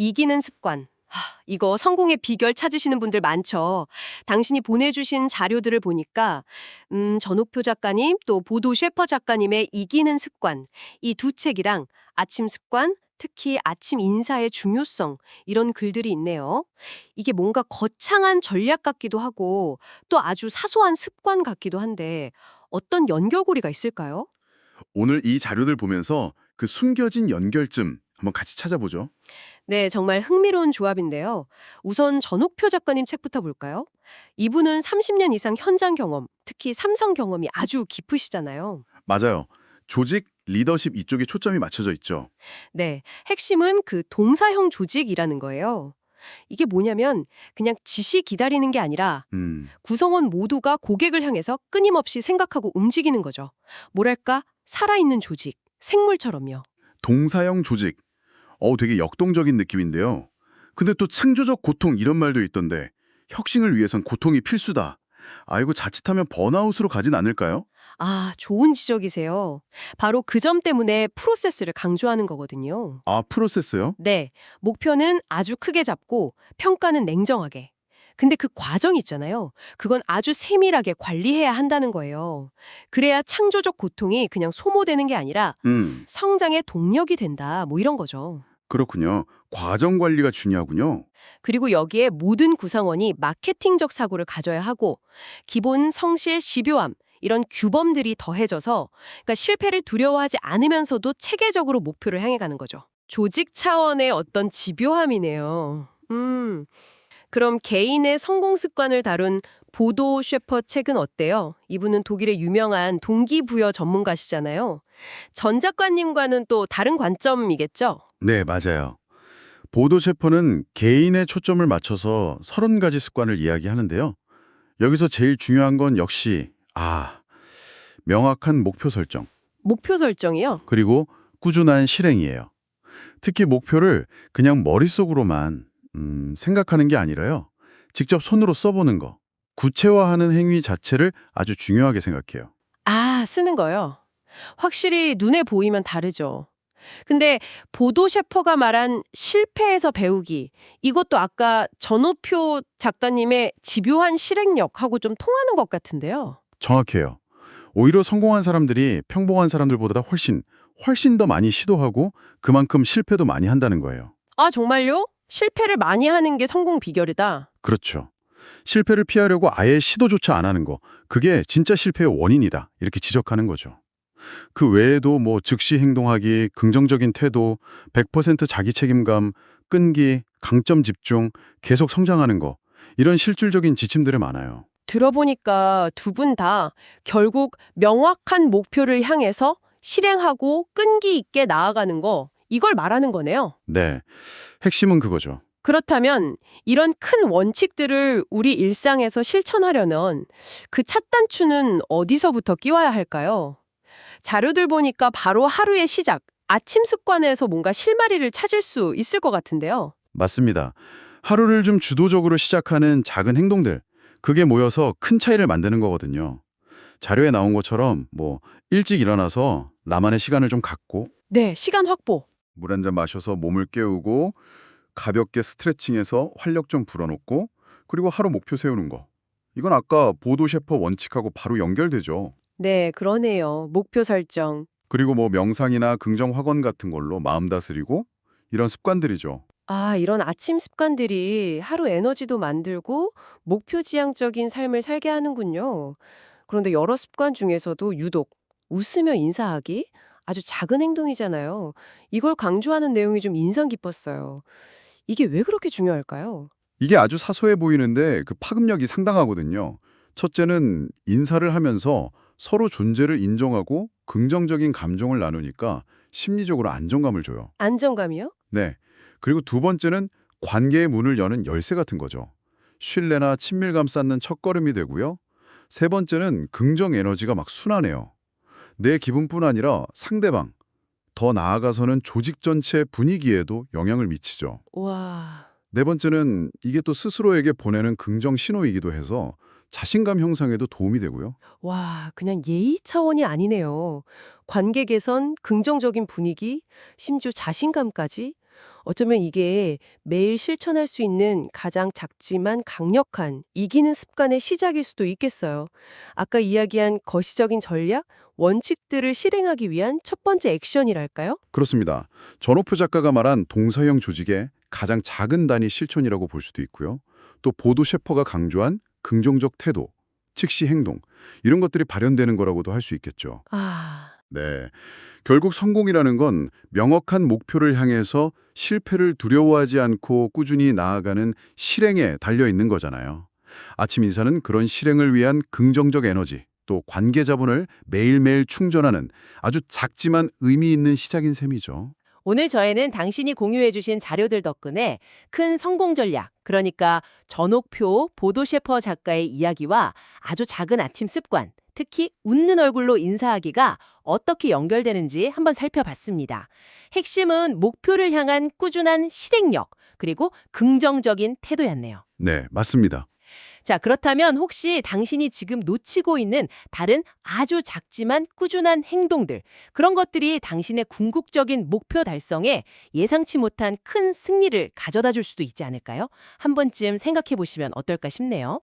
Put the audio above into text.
이기는 습관. 이거 성공의 비결 찾으시는 분들 많죠. 당신이 보내주신 자료들을 보니까 전옥표 작가님 또 보도 셰퍼 작가님의 이기는 습관 이 두 책이랑 아침 습관 특히 아침 인사의 중요성 이런 글들이 있네요. 이게 뭔가 거창한 전략 같기도 하고 또 아주 사소한 습관 같기도 한데 어떤 연결고리가 있을까요? 오늘 이 자료들 보면서 그 숨겨진 연결점 한번 같이 찾아보죠. 네, 정말 흥미로운 조합인데요. 우선 전옥표 작가님 책부터 볼까요? 이분은 30년 이상 현장 경험, 특히 삼성 경험이 아주 깊으시잖아요. 맞아요. 조직, 리더십 이쪽에 초점이 맞춰져 있죠. 네, 핵심은 그 동사형 조직이라는 거예요. 이게 뭐냐면 그냥 지시 기다리는 게 아니라 구성원 모두가 고객을 향해서 끊임없이 생각하고 움직이는 거죠. 뭐랄까, 살아있는 조직, 생물처럼요. 동사형 조직. 되게 역동적인 느낌인데요. 근데 또 창조적 고통 이런 말도 있던데 혁신을 위해선 고통이 필수다. 이거 자칫하면 번아웃으로 가진 않을까요? 좋은 지적이세요. 바로 그 점 때문에 프로세스를 강조하는 거거든요. 프로세스요? 네, 목표는 아주 크게 잡고 평가는 냉정하게. 근데 그 과정 있잖아요. 그건 아주 세밀하게 관리해야 한다는 거예요. 그래야 창조적 고통이 그냥 소모되는 게 아니라 성장의 동력이 된다. 뭐 이런 거죠. 그렇군요. 과정 관리가 중요하군요. 그리고 여기에 모든 구성원이 마케팅적 사고를 가져야 하고 기본 성실 집요함 이런 규범들이 더해져서 그러니까 실패를 두려워하지 않으면서도 체계적으로 목표를 향해 가는 거죠. 조직 차원의 어떤 집요함이네요. 그럼 개인의 성공 습관을 다룬 보도 셰퍼 책은 어때요? 이분은 독일의 유명한 동기부여 전문가시잖아요. 전 작가님과는 또 다른 관점이겠죠? 네, 맞아요. 보도 셰퍼는 개인의 초점을 맞춰서 30가지 습관을 이야기하는데요. 여기서 제일 중요한 건 역시 명확한 목표 설정, 목표 설정이요? 그리고 꾸준한 실행이에요. 특히 목표를 그냥 머릿속으로만 생각하는 게 아니라요. 직접 손으로 써보는 거, 구체화하는 행위 자체를 아주 중요하게 생각해요. 쓰는 거요. 확실히 눈에 보이면 다르죠. 근데 보도 셰퍼가 말한 실패에서 배우기, 이것도 아까 전우표 작가님의 집요한 실행력하고 좀 통하는 것 같은데요. 정확해요. 오히려 성공한 사람들이 평범한 사람들보다 훨씬 더 많이 시도하고 그만큼 실패도 많이 한다는 거예요. 정말요? 실패를 많이 하는 게 성공 비결이다. 그렇죠. 실패를 피하려고 아예 시도조차 안 하는 거, 그게 진짜 실패의 원인이다. 이렇게 지적하는 거죠. 그 외에도 즉시 행동하기, 긍정적인 태도, 100% 자기 책임감, 끈기, 강점 집중, 계속 성장하는 거, 이런 실질적인 지침들이 많아요. 들어보니까 두 분 다 결국 명확한 목표를 향해서 실행하고 끈기 있게 나아가는 거, 이걸 말하는 거네요. 네, 핵심은 그거죠. 그렇다면 이런 큰 원칙들을 우리 일상에서 실천하려면 그 첫 단추는 어디서부터 끼워야 할까요? 자료들 보니까 바로 하루의 시작, 아침 습관에서 뭔가 실마리를 찾을 수 있을 것 같은데요. 맞습니다. 하루를 좀 주도적으로 시작하는 작은 행동들, 그게 모여서 큰 차이를 만드는 거거든요. 자료에 나온 것처럼 일찍 일어나서 나만의 시간을 좀 갖고 네, 시간 확보. 물 한 잔 마셔서 몸을 깨우고 가볍게 스트레칭해서 활력 좀 불어넣고 그리고 하루 목표 세우는 거. 이건 아까 보도 셰퍼 원칙하고 바로 연결되죠. 네, 그러네요. 목표 설정. 그리고 명상이나 긍정 확언 같은 걸로 마음 다스리고 이런 습관들이죠. 이런 아침 습관들이 하루 에너지도 만들고 목표 지향적인 삶을 살게 하는군요. 그런데 여러 습관 중에서도 유독 웃으며 인사하기? 아주 작은 행동이잖아요. 이걸 강조하는 내용이 좀 인상 깊었어요. 이게 왜 그렇게 중요할까요? 이게 아주 사소해 보이는데 그 파급력이 상당하거든요. 첫째는 인사를 하면서 서로 존재를 인정하고 긍정적인 감정을 나누니까 심리적으로 안정감을 줘요. 안정감이요? 네. 그리고 두 번째는 관계의 문을 여는 열쇠 같은 거죠. 신뢰나 친밀감 쌓는 첫걸음이 되고요. 세 번째는 긍정 에너지가 막 순환해요. 내 기분뿐 아니라 상대방, 더 나아가서는 조직 전체 분위기에도 영향을 미치죠. 와, 네 번째는 이게 또 스스로에게 보내는 긍정 신호이기도 해서 자신감 형성에도 도움이 되고요. 그냥 예의 차원이 아니네요. 관계 개선, 긍정적인 분위기, 심지어 자신감까지. 어쩌면 이게 매일 실천할 수 있는 가장 작지만 강력한 이기는 습관의 시작일 수도 있겠어요. 아까 이야기한 거시적인 전략, 원칙들을 실행하기 위한 첫 번째 액션이랄까요? 그렇습니다. 전호표 작가가 말한 동서형 조직의 가장 작은 단위 실천이라고 볼 수도 있고요. 또 보도 셰퍼가 강조한 긍정적 태도, 즉시 행동, 이런 것들이 발현되는 거라고도 할 수 있겠죠. 아, 네. 결국 성공이라는 건 명확한 목표를 향해서 실패를 두려워하지 않고 꾸준히 나아가는 실행에 달려 있는 거잖아요. 아침 인사는 그런 실행을 위한 긍정적 에너지, 또 관계 자본을 매일매일 충전하는 아주 작지만 의미 있는 시작인 셈이죠. 오늘 저에는 당신이 공유해주신 자료들 덕분에 큰 성공 전략, 그러니까 전옥표 보도셰퍼 작가의 이야기와 아주 작은 아침 습관, 특히 웃는 얼굴로 인사하기가 어떻게 연결되는지 한번 살펴봤습니다. 핵심은 목표를 향한 꾸준한 실행력, 그리고 긍정적인 태도였네요. 네, 맞습니다. 자, 그렇다면 혹시 당신이 지금 놓치고 있는 다른 아주 작지만 꾸준한 행동들, 그런 것들이 당신의 궁극적인 목표 달성에 예상치 못한 큰 승리를 가져다 줄 수도 있지 않을까요? 한 번쯤 생각해 보시면 어떨까 싶네요.